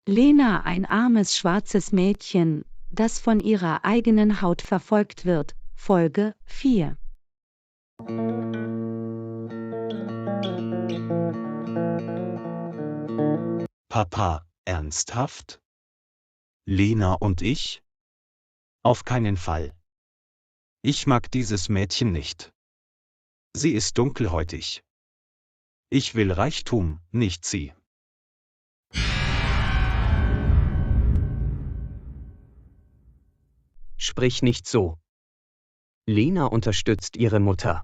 Lena, ein armes schwarzes Mädchen, das von ihrer eigenen Haut verfolgt wird, Folge 4. Papa, ernsthaft? Lena und ich? Auf keinen Fall. Ich mag dieses Mädchen nicht. Sie ist dunkelhäutig. Ich will Reichtum, nicht sie. Sprich nicht so. Lena unterstützt ihre Mutter.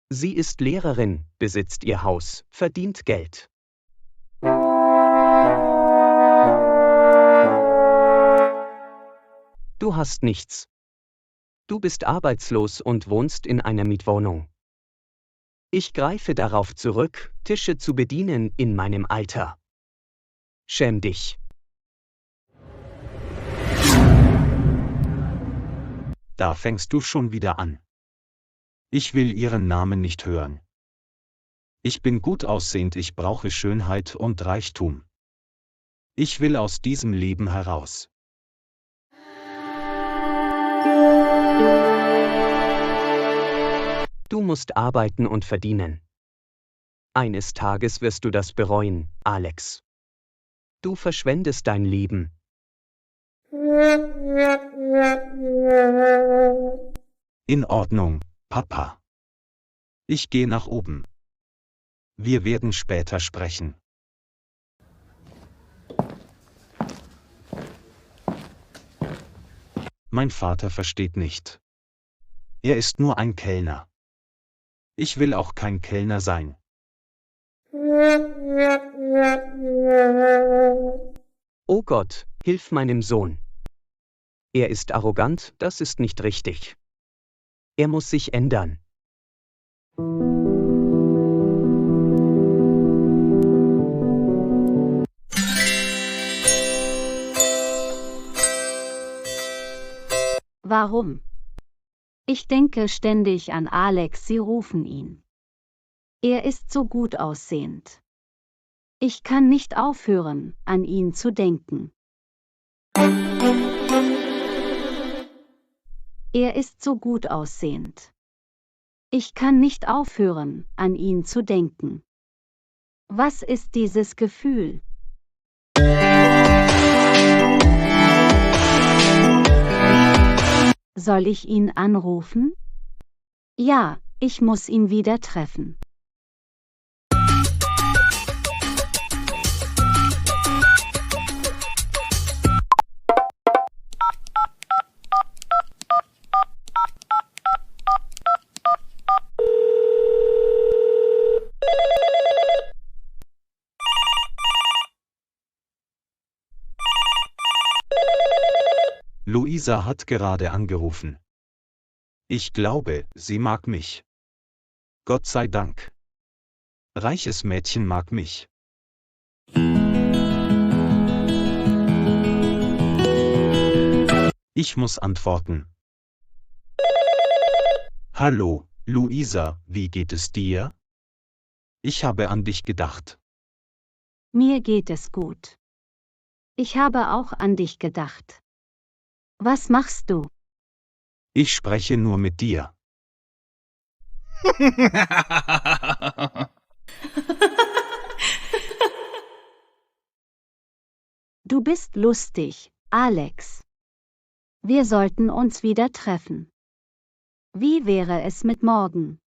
Sie ist Lehrerin, besitzt ihr Haus, verdient Geld. Du hast nichts. Du bist arbeitslos und wohnst in einer Mietwohnung. Ich greife darauf zurück, Tische zu bedienen in meinem Alter. Schäm dich. Da fängst du schon wieder an. Ich will ihren Namen nicht hören. Ich bin gut aussehend, ich brauche Schönheit und Reichtum. Ich will aus diesem Leben heraus. Du musst arbeiten und verdienen. Eines Tages wirst du das bereuen, Alex. Du verschwendest dein Leben. In Ordnung, Papa. Ich gehe nach oben. Wir werden später sprechen. Mein Vater versteht nicht. Er ist nur ein Kellner. Ich will auch kein Kellner sein. Oh Gott, hilf meinem Sohn. Er ist arrogant, das ist nicht richtig. Er muss sich ändern. Warum? Ich denke ständig an Alex, Sie rufen ihn. Er ist so gut aussehend. Ich kann nicht aufhören, an ihn zu denken. Er ist so gut aussehend. Ich kann nicht aufhören, an ihn zu denken. Was ist dieses Gefühl? Soll ich ihn anrufen? Ja, ich muss ihn wieder treffen. Luisa hat gerade angerufen. Ich glaube, sie mag mich. Gott sei Dank. Reiches Mädchen mag mich. Ich muss antworten. Hallo, Luisa, wie geht es dir? Ich habe an dich gedacht. Mir geht es gut. Ich habe auch an dich gedacht. Was machst du? Ich spreche nur mit dir. Du bist lustig, Alex. Wir sollten uns wieder treffen. Wie wäre es mit morgen?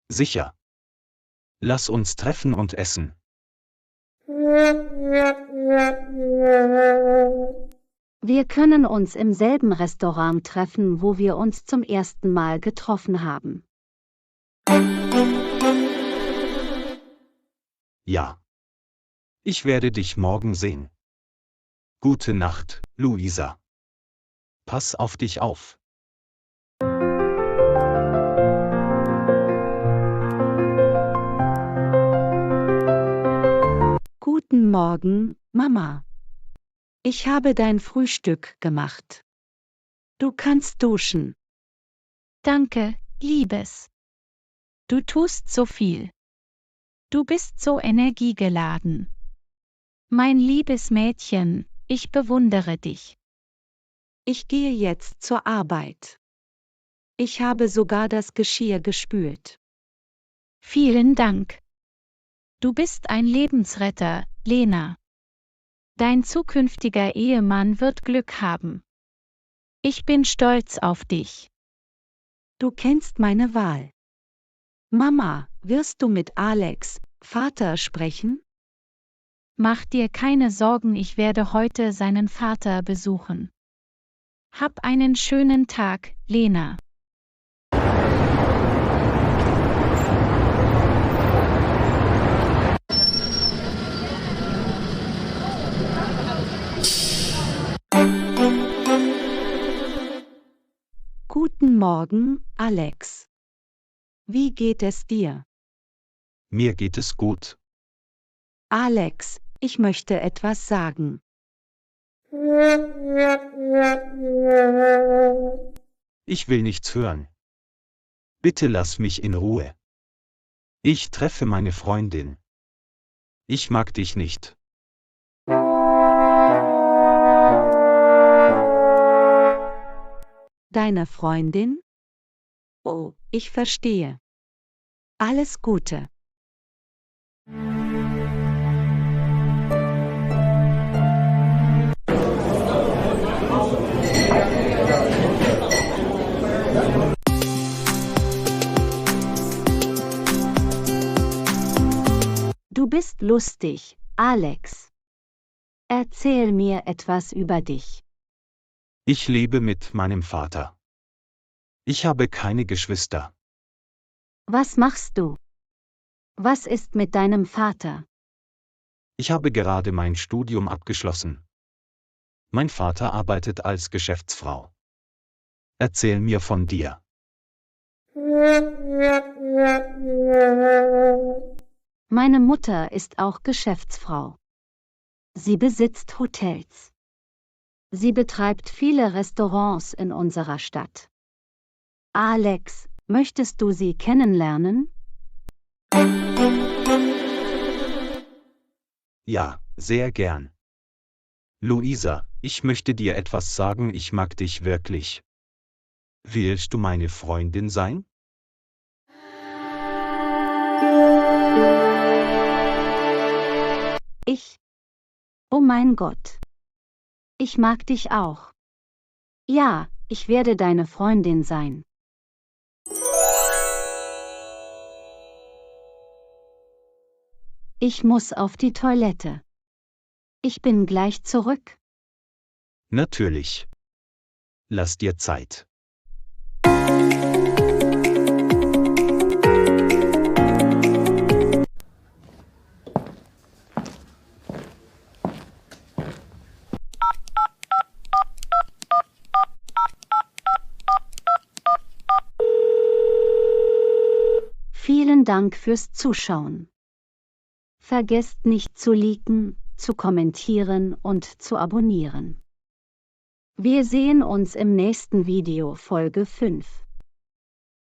Sicher. Lass uns treffen und essen. Wir können uns im selben Restaurant treffen, wo wir uns zum ersten Mal getroffen haben. Ja. Ich werde dich morgen sehen. Gute Nacht, Luisa. Pass auf dich auf. Guten Morgen, Mama. Ich habe dein Frühstück gemacht. Du kannst duschen. Danke, Liebes. Du tust so viel. Du bist so energiegeladen. Mein liebes Mädchen, ich bewundere dich. Ich gehe jetzt zur Arbeit. Ich habe sogar das Geschirr gespült. Vielen Dank. Du bist ein Lebensretter, Lena. Dein zukünftiger Ehemann wird Glück haben. Ich bin stolz auf dich. Du kennst meine Wahl. Mama, wirst du mit Alex, Vater, sprechen? Mach dir keine Sorgen, ich werde heute seinen Vater besuchen. Hab einen schönen Tag, Lena. Guten Morgen, Alex. Wie geht es dir? Mir geht es gut. Alex, ich möchte etwas sagen. Ich will nichts hören. Bitte lass mich in Ruhe. Ich treffe meine Freundin. Ich mag dich nicht. Deine Freundin? Oh, ich verstehe. Alles Gute. Du bist lustig, Alex. Erzähl mir etwas über dich. Ich lebe mit meinem Vater. Ich habe keine Geschwister. Was machst du? Was ist mit deinem Vater? Ich habe gerade mein Studium abgeschlossen. Mein Vater arbeitet als Geschäftsfrau. Erzähl mir von dir. Meine Mutter ist auch Geschäftsfrau. Sie besitzt Hotels. Sie betreibt viele Restaurants in unserer Stadt. Alex, möchtest du sie kennenlernen? Ja, sehr gern. Luisa, ich möchte dir etwas sagen, ich mag dich wirklich. Willst du meine Freundin sein? Oh mein Gott. Ich mag dich auch. Ja, ich werde deine Freundin sein. Ich muss auf die Toilette. Ich bin gleich zurück. Natürlich. Lass dir Zeit. Vielen Dank fürs Zuschauen. Vergesst nicht zu liken, zu kommentieren und zu abonnieren. Wir sehen uns im nächsten Video Folge 5.